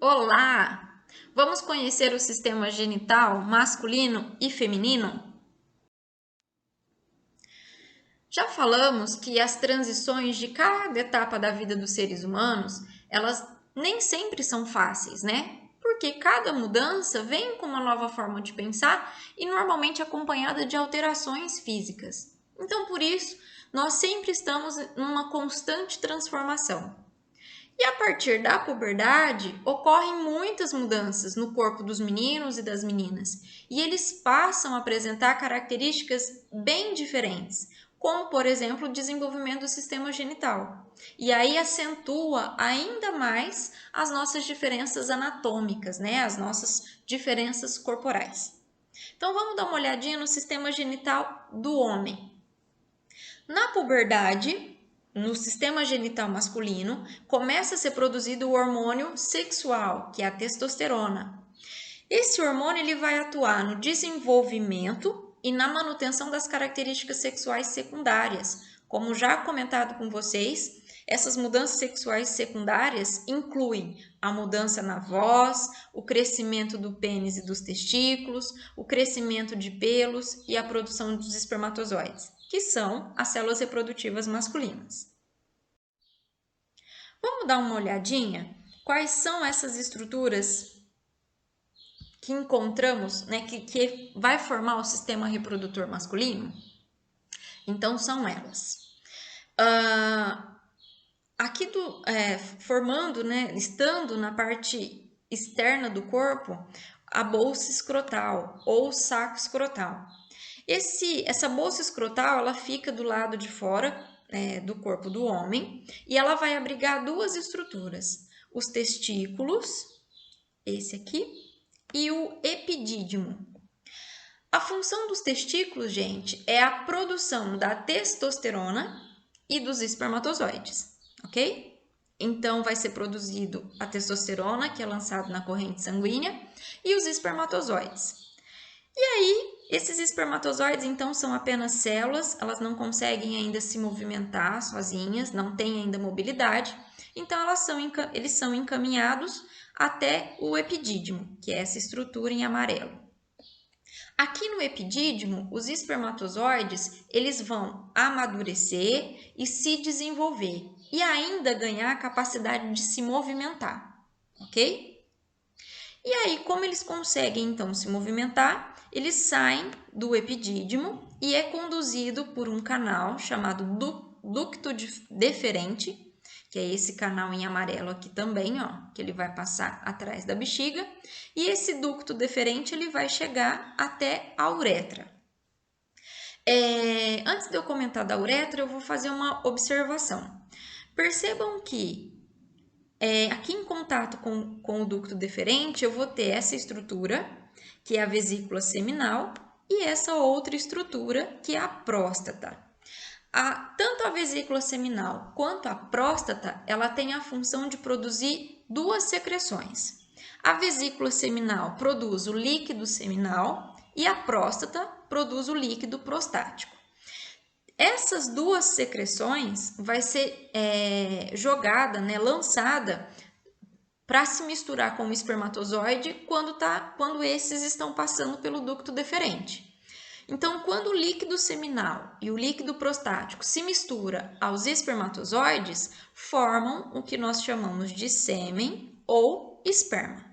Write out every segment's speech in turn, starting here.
Olá! Vamos conhecer o sistema genital masculino e feminino? Já falamos que as transições de cada etapa da vida dos seres humanos, elas nem sempre são fáceis, né? Porque cada mudança vem com uma nova forma de pensar e normalmente acompanhada de alterações físicas. Então, por isso, nós sempre estamos numa constante transformação. E a partir da puberdade, ocorrem muitas mudanças no corpo dos meninos e das meninas, e eles passam a apresentar características bem diferentes, como, por exemplo, o desenvolvimento do sistema genital. E aí acentua ainda mais as nossas diferenças anatômicas, né? As nossas diferenças corporais. Então vamos dar uma olhadinha no sistema genital do homem. Na puberdade, no sistema genital masculino, começa a ser produzido o hormônio sexual, que é a testosterona. Esse hormônio ele vai atuar no desenvolvimento e na manutenção das características sexuais secundárias. Como já comentado com vocês, essas mudanças sexuais secundárias incluem a mudança na voz, o crescimento do pênis e dos testículos, o crescimento de pelos e a produção dos espermatozoides, que são as células reprodutivas masculinas. Vamos dar uma olhadinha quais são essas estruturas que encontramos, né, que vai formar o sistema reprodutor masculino? Então, são elas. Aqui formando, né, estando na parte externa do corpo, a bolsa escrotal ou saco escrotal. Essa bolsa escrotal, ela fica do lado de fora do corpo do homem e ela vai abrigar duas estruturas: os testículos, esse aqui, e o epidídimo. A função dos testículos, gente, é a produção da testosterona e dos espermatozoides, ok? Então, vai ser produzido a testosterona, que é lançado na corrente sanguínea, e os espermatozoides. E aí, esses espermatozoides, então, são apenas células, elas não conseguem ainda se movimentar sozinhas, não têm ainda mobilidade, então eles são encaminhados até o epidídimo, que é essa estrutura em amarelo. Aqui no epidídimo, os espermatozoides, eles vão amadurecer e se desenvolver e ainda ganhar a capacidade de se movimentar, ok? E aí, como eles conseguem então se movimentar, eles saem do epidídimo e é conduzido por um canal chamado ducto deferente, que é esse canal em amarelo aqui também, ó, que ele vai passar atrás da bexiga, e esse ducto deferente ele vai chegar até a uretra. Antes de eu comentar da uretra, eu vou fazer uma observação. Percebam que aqui em contato com o ducto deferente, eu vou ter essa estrutura, que é a vesícula seminal, e essa outra estrutura, que é a próstata. Tanto a vesícula seminal quanto a próstata, ela tem a função de produzir duas secreções. A vesícula seminal produz o líquido seminal e a próstata produz o líquido prostático. Essas duas secreções vai ser jogada, né, lançada para se misturar com o espermatozoide quando esses estão passando pelo ducto deferente. Então, quando o líquido seminal e o líquido prostático se mistura aos espermatozoides, formam o que nós chamamos de sêmen ou esperma,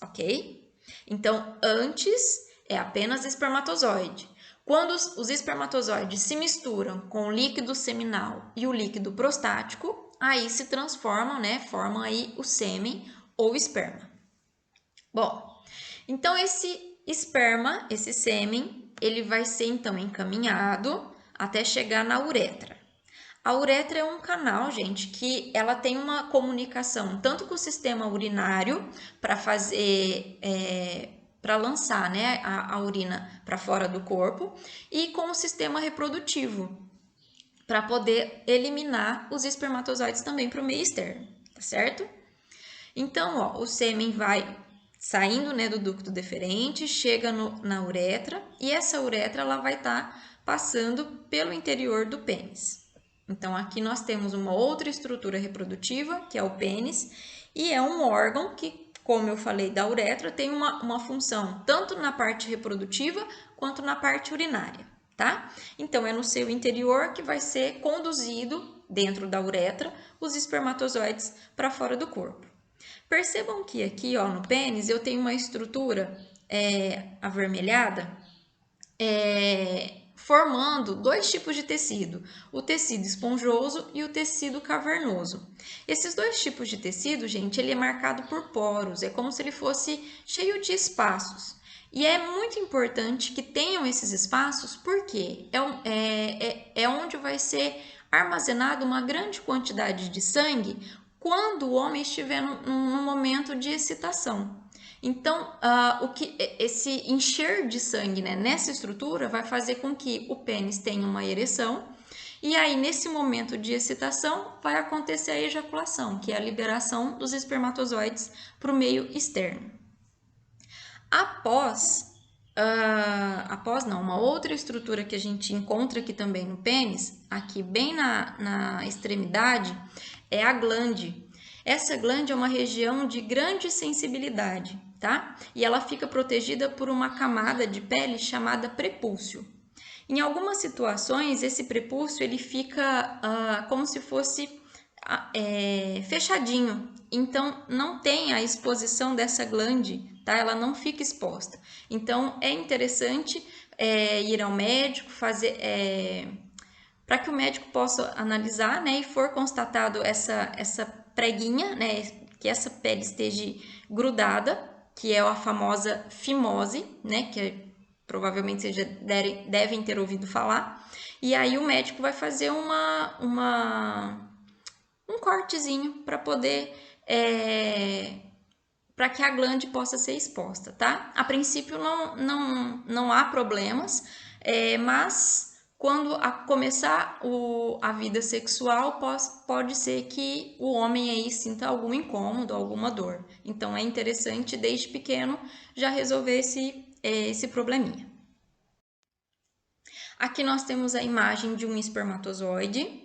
ok? Então, antes é apenas espermatozoide. Quando os espermatozoides se misturam com o líquido seminal e o líquido prostático, aí se transformam, né? Formam aí o sêmen ou esperma. Bom, então esse esperma, esse sêmen, ele vai ser então encaminhado até chegar na uretra. A uretra é um canal, gente, que ela tem uma comunicação tanto com o sistema urinário para fazer, para lançar, né, a urina para fora do corpo e com o sistema reprodutivo para poder eliminar os espermatozoides também para o meio externo, tá certo? Então, ó, o sêmen vai saindo, né, do ducto deferente, chega na uretra e essa uretra ela vai estar passando pelo interior do pênis. Então, aqui nós temos uma outra estrutura reprodutiva, que é o pênis, e é um órgão que como eu falei, da uretra, tem uma função tanto na parte reprodutiva quanto na parte urinária, tá? Então, é no seio interior que vai ser conduzido, dentro da uretra, os espermatozoides para fora do corpo. Percebam que aqui, ó, no pênis, eu tenho uma estrutura avermelhada, formando dois tipos de tecido, o tecido esponjoso e o tecido cavernoso. Esses dois tipos de tecido, gente, ele é marcado por poros, é como se ele fosse cheio de espaços. E é muito importante que tenham esses espaços, porque é onde vai ser armazenada uma grande quantidade de sangue quando o homem estiver num momento de excitação. Então, esse encher de sangue, né, nessa estrutura vai fazer com que o pênis tenha uma ereção, e aí nesse momento de excitação vai acontecer a ejaculação, que é a liberação dos espermatozoides para o meio externo. Após não, uma outra estrutura que a gente encontra aqui também no pênis, aqui bem na extremidade, é a glande. Essa glande é uma região de grande sensibilidade, tá? E ela fica protegida por uma camada de pele chamada prepúcio. Em algumas situações, esse prepúcio ele fica como se fosse fechadinho, então não tem a exposição dessa glande, tá? Ela não fica exposta. Então é interessante ir ao médico, fazer para que o médico possa analisar, né? E for constatado essa preguinha, né? Que essa pele esteja grudada, que é a famosa fimose, né? Provavelmente vocês já devem ter ouvido falar. E aí o médico vai fazer um cortezinho para poder para que a glande possa ser exposta, tá? A princípio não há problemas, mas quando começar a vida sexual, pode ser que o homem aí sinta algum incômodo, alguma dor. Então é interessante desde pequeno já resolver esse probleminha. Aqui nós temos a imagem de um espermatozoide,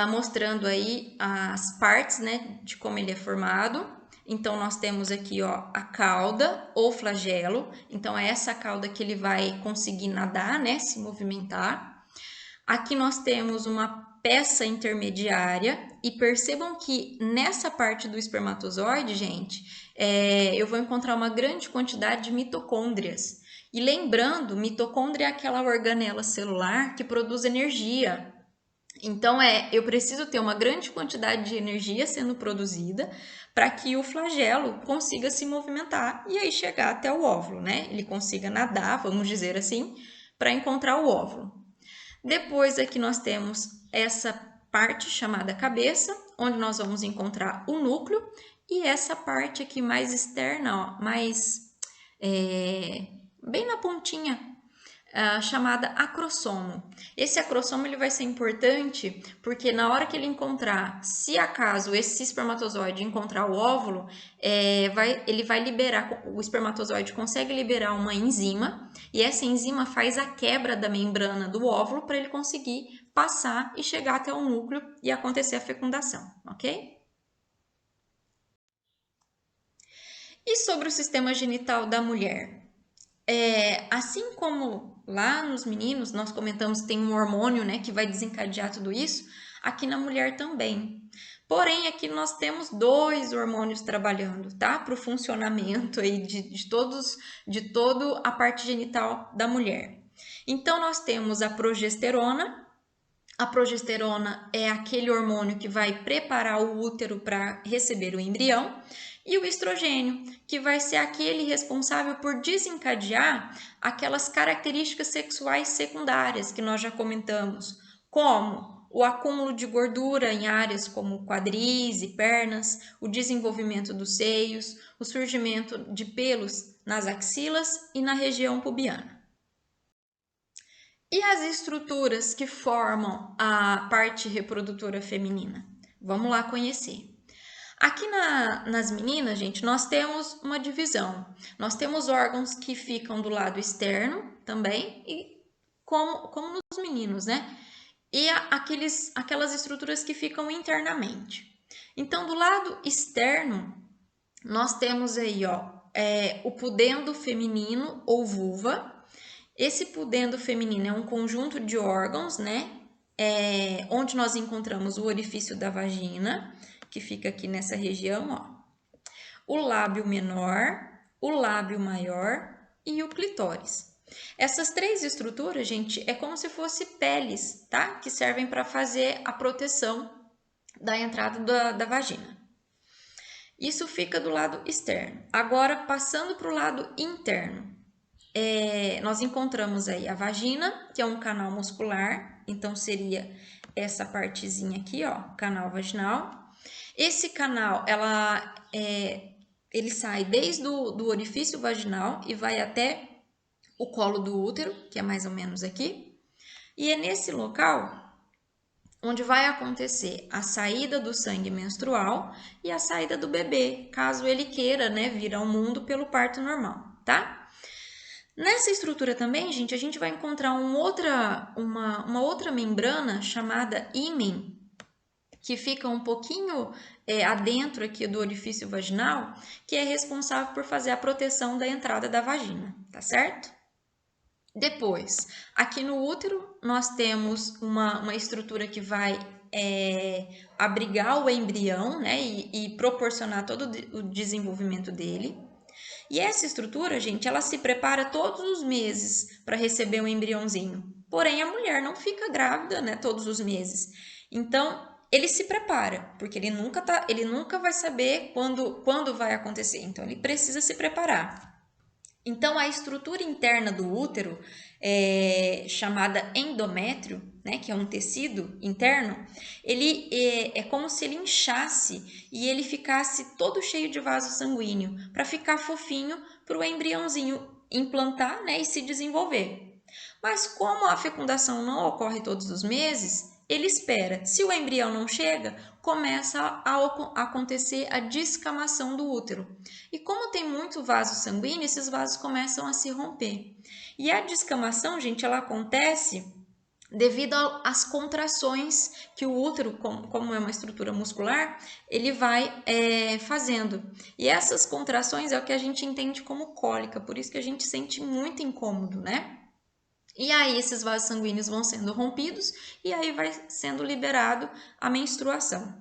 mostrando aí as partes, né, de como ele é formado. Então, nós temos aqui, ó, a cauda ou flagelo. Então, é essa cauda que ele vai conseguir nadar, né, se movimentar. Aqui nós temos uma peça intermediária e percebam que nessa parte do espermatozoide, gente, eu vou encontrar uma grande quantidade de mitocôndrias. E lembrando, mitocôndria é aquela organela celular que produz energia. Então, eu preciso ter uma grande quantidade de energia sendo produzida para que o flagelo consiga se movimentar e aí chegar até o óvulo, né? Ele consiga nadar, vamos dizer assim, para encontrar o óvulo. Depois aqui nós temos essa parte chamada cabeça, onde nós vamos encontrar o núcleo, e essa parte aqui mais externa, ó, bem na pontinha, chamada acrossomo. Esse acrossomo ele vai ser importante porque na hora que ele encontrar, se acaso esse espermatozoide encontrar o óvulo, ele vai liberar, o espermatozoide consegue liberar uma enzima e essa enzima faz a quebra da membrana do óvulo para ele conseguir passar e chegar até o núcleo e acontecer a fecundação, ok? E sobre o sistema genital da mulher? Assim como lá nos meninos, nós comentamos que tem um hormônio, né, que vai desencadear tudo isso, aqui na mulher também. Porém, aqui nós temos dois hormônios trabalhando, tá? Para o funcionamento aí de toda a parte genital da mulher. Então, nós temos a progesterona. A progesterona é aquele hormônio que vai preparar o útero para receber o embrião. E o estrogênio, que vai ser aquele responsável por desencadear aquelas características sexuais secundárias que nós já comentamos, como o acúmulo de gordura em áreas como quadris e pernas, o desenvolvimento dos seios, o surgimento de pelos nas axilas e na região pubiana. E as estruturas que formam a parte reprodutora feminina? Vamos lá conhecer. Aqui nas meninas, gente, nós temos uma divisão. Nós temos órgãos que ficam do lado externo também, e como nos meninos, né? E aquelas estruturas que ficam internamente. Então, do lado externo, nós temos aí, ó, o pudendo feminino ou vulva. Esse pudendo feminino é um conjunto de órgãos, né? Onde nós encontramos o orifício da vagina, que fica aqui nessa região, ó. O lábio menor, o lábio maior e o clitóris. Essas três estruturas, gente, é como se fossem peles, tá? Que servem para fazer a proteção da entrada da vagina. Isso fica do lado externo. Agora, passando para o lado interno, nós encontramos aí a vagina, que é um canal muscular, então seria essa partezinha aqui, ó, canal vaginal. Esse canal, ele sai desde do orifício vaginal e vai até o colo do útero, que é mais ou menos aqui. E é nesse local onde vai acontecer a saída do sangue menstrual e a saída do bebê, caso ele queira, né, vir ao mundo pelo parto normal, tá? Nessa estrutura também, gente, a gente vai encontrar uma outra membrana chamada ímen, que fica um pouquinho adentro aqui do orifício vaginal, que é responsável por fazer a proteção da entrada da vagina, tá certo? Depois, aqui no útero, nós temos uma estrutura que vai abrigar o embrião, né, e proporcionar todo o desenvolvimento dele. E essa estrutura, gente, ela se prepara todos os meses para receber um embriãozinho. Porém, a mulher não fica grávida, né, todos os meses. Então, ele se prepara, porque ele nunca vai saber quando vai acontecer. Então, ele precisa se preparar. Então, a estrutura interna do útero, chamada endométrio, né, que é um tecido interno, ele é como se ele inchasse e ele ficasse todo cheio de vaso sanguíneo, para ficar fofinho para o embriãozinho implantar, né, e se desenvolver. Mas como a fecundação não ocorre todos os meses, ele espera. Se o embrião não chega, começa a acontecer a descamação do útero. E como tem muito vaso sanguíneo, esses vasos começam a se romper. E a descamação, gente, ela acontece devido às contrações que o útero, como é uma estrutura muscular, ele vai fazendo. E essas contrações é o que a gente entende como cólica, por isso que a gente sente muito incômodo, né? E aí esses vasos sanguíneos vão sendo rompidos e aí vai sendo liberado a menstruação.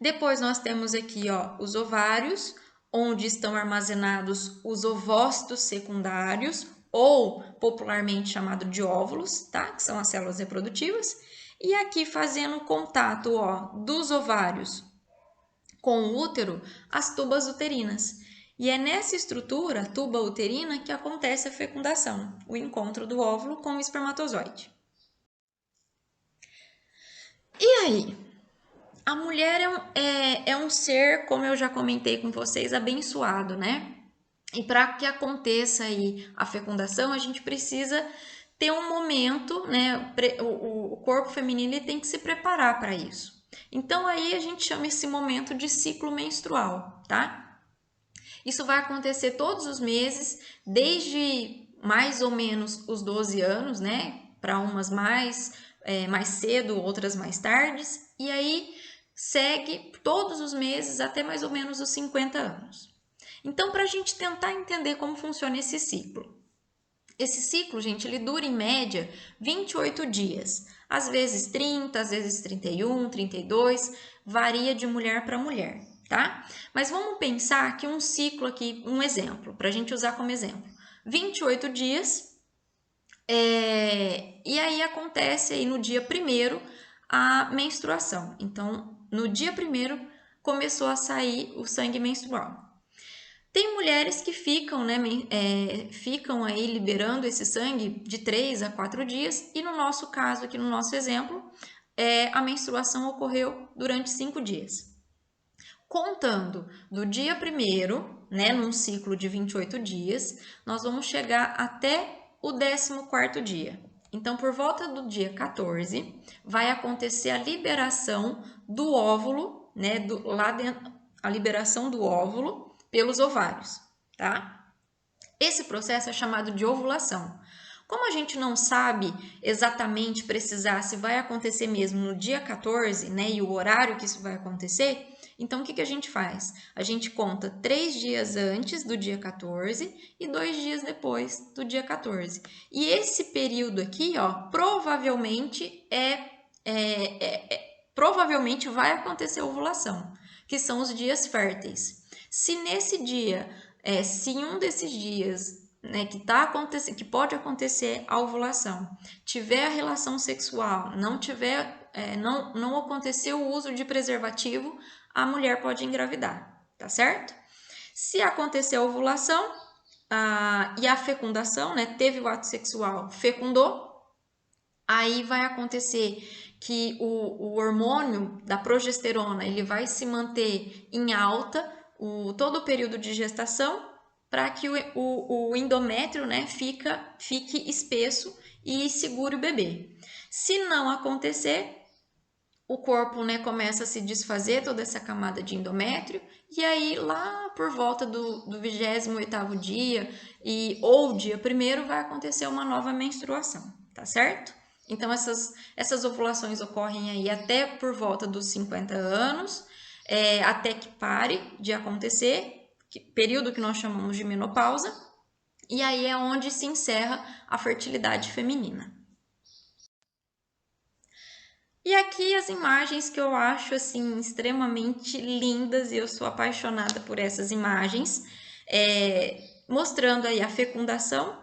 Depois nós temos aqui, ó, os ovários, onde estão armazenados os ovócitos secundários, ou popularmente chamado de óvulos, tá? Que são as células reprodutivas. E aqui fazendo contato, ó, dos ovários com o útero, as tubas uterinas. E é nessa estrutura, tuba uterina, que acontece a fecundação, o encontro do óvulo com o espermatozoide. E aí? A mulher é um ser, como eu já comentei com vocês, abençoado, né? E para que aconteça aí a fecundação, a gente precisa ter um momento, né? O corpo feminino ele tem que se preparar para isso. Então aí a gente chama esse momento de ciclo menstrual, tá? Isso vai acontecer todos os meses, desde mais ou menos os 12 anos, né? Para umas mais cedo, outras mais tardes. E aí segue todos os meses até mais ou menos os 50 anos. Então, para a gente tentar entender como funciona esse ciclo. Esse ciclo, gente, ele dura em média 28 dias. Às vezes 30, às vezes 31, 32, varia de mulher para mulher, tá? Mas vamos pensar que um ciclo aqui, um exemplo, para a gente usar como exemplo. 28 dias, e aí acontece aí no dia 1º a menstruação. Então, no dia 1º começou a sair o sangue menstrual. Tem mulheres que ficam, né, ficam aí liberando esse sangue de 3 a 4 dias, e no nosso caso, aqui no nosso exemplo, a menstruação ocorreu durante 5 dias. Contando do dia 1º, né, num ciclo de 28 dias, nós vamos chegar até o 14º dia. Então, por volta do dia 14, vai acontecer a liberação do óvulo, né, lá dentro, a liberação do óvulo pelos ovários, tá? Esse processo é chamado de ovulação. Como a gente não sabe exatamente precisar se vai acontecer mesmo no dia 14, né, e o horário que isso vai acontecer, Então, o que a gente faz? A gente conta 3 dias antes do dia 14 e 2 dias depois do dia 14. E esse período aqui, ó, provavelmente vai acontecer a ovulação, que são os dias férteis. Se nesse dia, se em um desses dias, né, que pode acontecer a ovulação, tiver a relação sexual, não aconteceu o uso de preservativo, a mulher pode engravidar, tá certo? Se acontecer a ovulação e a fecundação, né, teve o ato sexual, fecundou, aí vai acontecer que o hormônio da progesterona ele vai se manter em alta todo o período de gestação para que o endométrio, né, fique espesso e segure o bebê. Se não acontecer, o corpo, né, começa a se desfazer toda essa camada de endométrio, e aí lá por volta do 28º dia ou dia 1º vai acontecer uma nova menstruação, tá certo? Então essas ovulações ocorrem aí até por volta dos 50 anos, até que pare de acontecer, período que nós chamamos de menopausa, e aí é onde se encerra a fertilidade feminina. E aqui as imagens que eu acho assim extremamente lindas, e eu sou apaixonada por essas imagens, mostrando aí a fecundação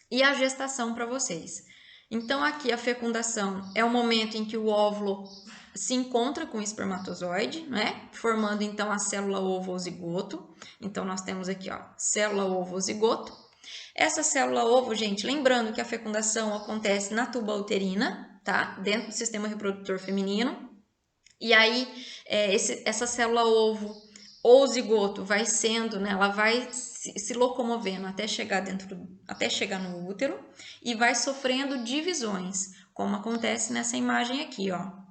e a gestação para vocês. Então aqui a fecundação é o momento em que o óvulo se encontra com o espermatozoide, né? Formando então a célula ovo ou zigoto. Então nós temos aqui, ó, célula ovo ou zigoto. Essa célula ovo, gente, lembrando que a fecundação acontece na tuba uterina, tá? Dentro do sistema reprodutor feminino. E aí, essa célula ovo ou zigoto vai sendo, né? Ela vai se locomovendo até chegar no útero e vai sofrendo divisões, como acontece nessa imagem aqui, ó.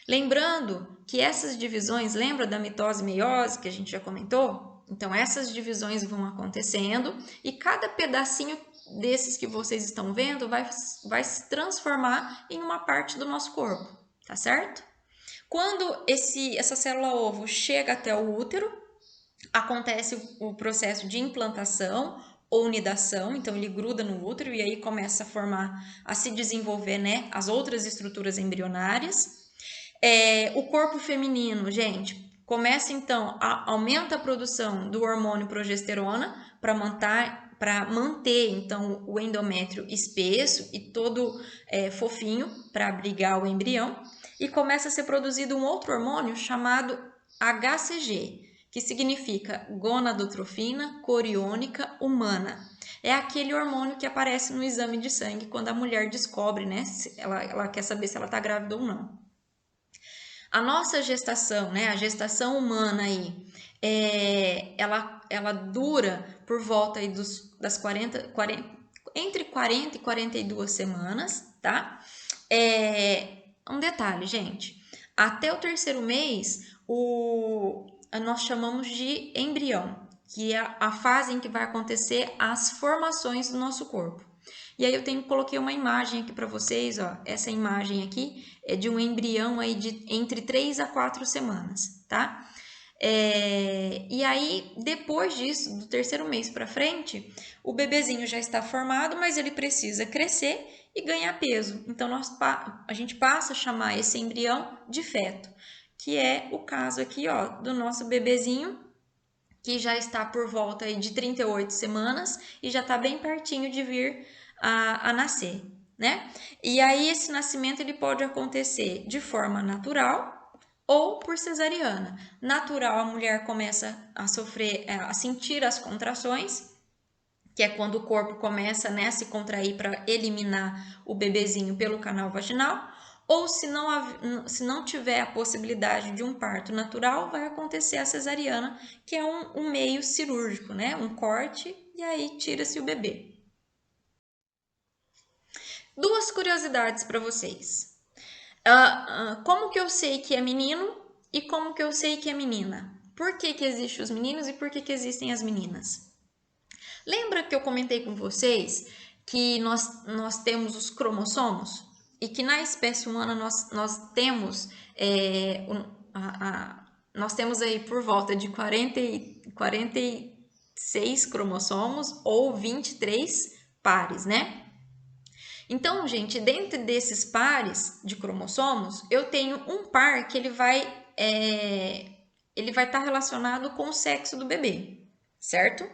Lembrando que essas divisões, lembra da mitose e meiose que a gente já comentou? Então, essas divisões vão acontecendo e cada pedacinho desses que vocês estão vendo vai se transformar em uma parte do nosso corpo, tá certo? Quando essa célula ovo chega até o útero, acontece o processo de implantação ou nidação, então ele gruda no útero e aí começa a se desenvolver, né, as outras estruturas embrionárias. O corpo feminino, gente, começa então, aumenta a produção do hormônio progesterona para manter então o endométrio espesso e todo fofinho para abrigar o embrião, e começa a ser produzido um outro hormônio chamado HCG, que significa gonadotrofina coriônica humana. É aquele hormônio que aparece no exame de sangue quando a mulher descobre, né, ela quer saber se ela está grávida ou não. A nossa gestação, né, a gestação humana aí, ela dura por volta aí entre 40 e 42 semanas, tá? Um detalhe, gente, até o 3º mês, nós chamamos de embrião, que é a fase em que vai acontecer as formações do nosso corpo. E aí coloquei uma imagem aqui para vocês, ó. Essa imagem aqui é de um embrião aí de entre 3 a 4 semanas, tá? E aí, depois disso, do 3º mês para frente, o bebezinho já está formado, mas ele precisa crescer e ganhar peso. Então, a gente passa a chamar esse embrião de feto, que é o caso aqui, ó, do nosso bebezinho, que já está por volta aí de 38 semanas e já está bem pertinho de vir a nascer, né? E aí esse nascimento ele pode acontecer de forma natural ou por cesariana. Natural, a mulher começa a sentir as contrações, que é quando o corpo começa, né, a se contrair para eliminar o bebezinho pelo canal vaginal. Ou se não tiver a possibilidade de um parto natural, vai acontecer a cesariana, que é um meio cirúrgico, né? Um corte, e aí tira-se o bebê. Duas curiosidades para vocês. Como que eu sei que é menino e como que eu sei que é menina? Por que existem os meninos e por que existem as meninas? Lembra que eu comentei com vocês que nós temos os cromossomos? E que na espécie humana nós temos nós temos aí por volta de 46 cromossomos ou 23 pares, né? Então, gente, dentro desses pares de cromossomos, eu tenho um par que ele vai estar relacionado com o sexo do bebê, certo?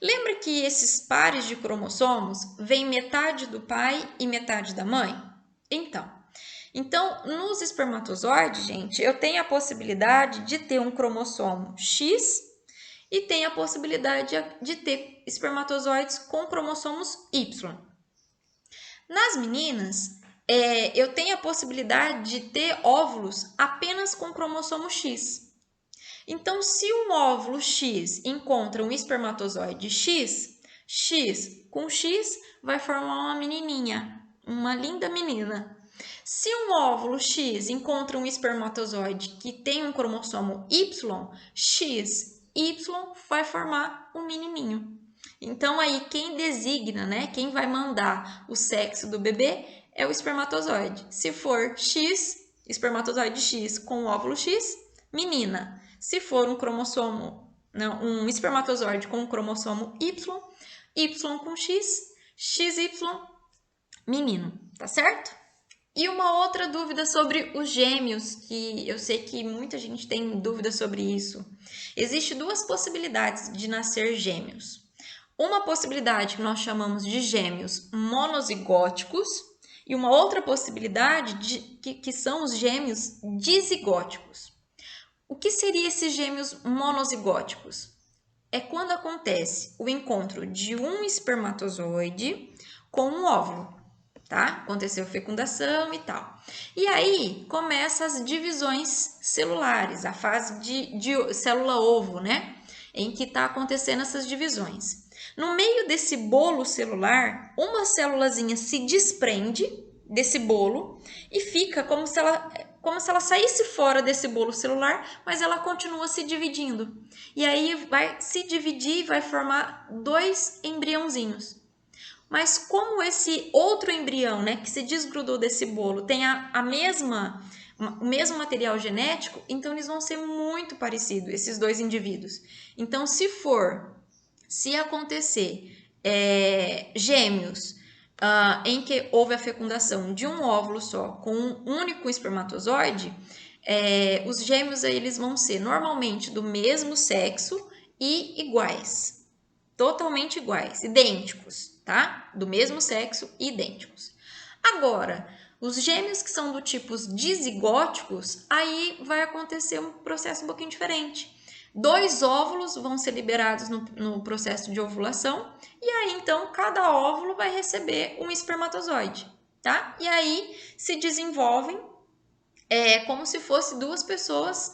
Lembra que esses pares de cromossomos vêm metade do pai e metade da mãe? Então, nos espermatozoides, gente, eu tenho a possibilidade de ter um cromossomo X e tenho a possibilidade de ter espermatozoides com cromossomos Y. Nas meninas, eu tenho a possibilidade de ter óvulos apenas com cromossomo X. Então, se um óvulo X encontra um espermatozoide X, X com X vai formar uma menininha, uma linda menina. Se um óvulo X encontra um espermatozoide que tem um cromossomo Y, X, Y vai formar um menininho. Então, aí, quem designa, né? Quem vai mandar o sexo do bebê é o espermatozoide. Se for X, espermatozoide X com óvulo X, menina. Se for um espermatozoide com um cromossomo Y, Y com X, XY, menino, tá certo? E uma outra dúvida sobre os gêmeos, que eu sei que muita gente tem dúvida sobre isso. Existem duas possibilidades de nascer gêmeos. Uma possibilidade que nós chamamos de gêmeos monozigóticos e uma outra possibilidade que são os gêmeos dizigóticos. O que seria esses gêmeos monozigóticos? É quando acontece o encontro de um espermatozoide com um óvulo, tá? Aconteceu fecundação e tal. E aí começa as divisões celulares, a fase de célula-ovo, né? Em que está acontecendo essas divisões. No meio desse bolo celular, uma célulazinha se desprende desse bolo e fica como se ela saísse fora desse bolo celular, mas ela continua se dividindo. E aí vai se dividir e vai formar dois embriãozinhos. Mas como esse outro embrião, né, que se desgrudou desse bolo, tem o mesmo material genético, então eles vão ser muito parecidos, esses dois indivíduos. Então, se acontecer gêmeos em que houve a fecundação de um óvulo só com um único espermatozoide, os gêmeos aí, eles vão ser normalmente do mesmo sexo e iguais, totalmente iguais, idênticos, tá? Do mesmo sexo e idênticos. Agora, os gêmeos que são do tipo dizigóticos, aí vai acontecer um processo um pouquinho diferente. 2 óvulos vão ser liberados no processo de ovulação e aí então cada óvulo vai receber um espermatozoide, tá? E aí se desenvolvem como se fosse duas pessoas,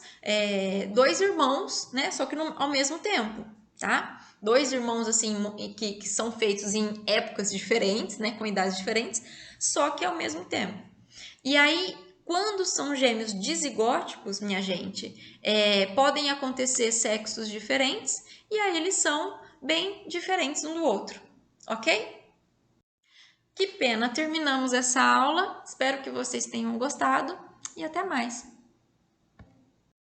2 irmãos, né? Só que ao mesmo tempo, tá? 2 irmãos assim que são feitos em épocas diferentes, né? Com idades diferentes, só que ao mesmo tempo. E aí, quando são gêmeos dizigóticos, minha gente, podem acontecer sexos diferentes e aí eles são bem diferentes um do outro, ok? Que pena, terminamos essa aula. Espero que vocês tenham gostado e até mais.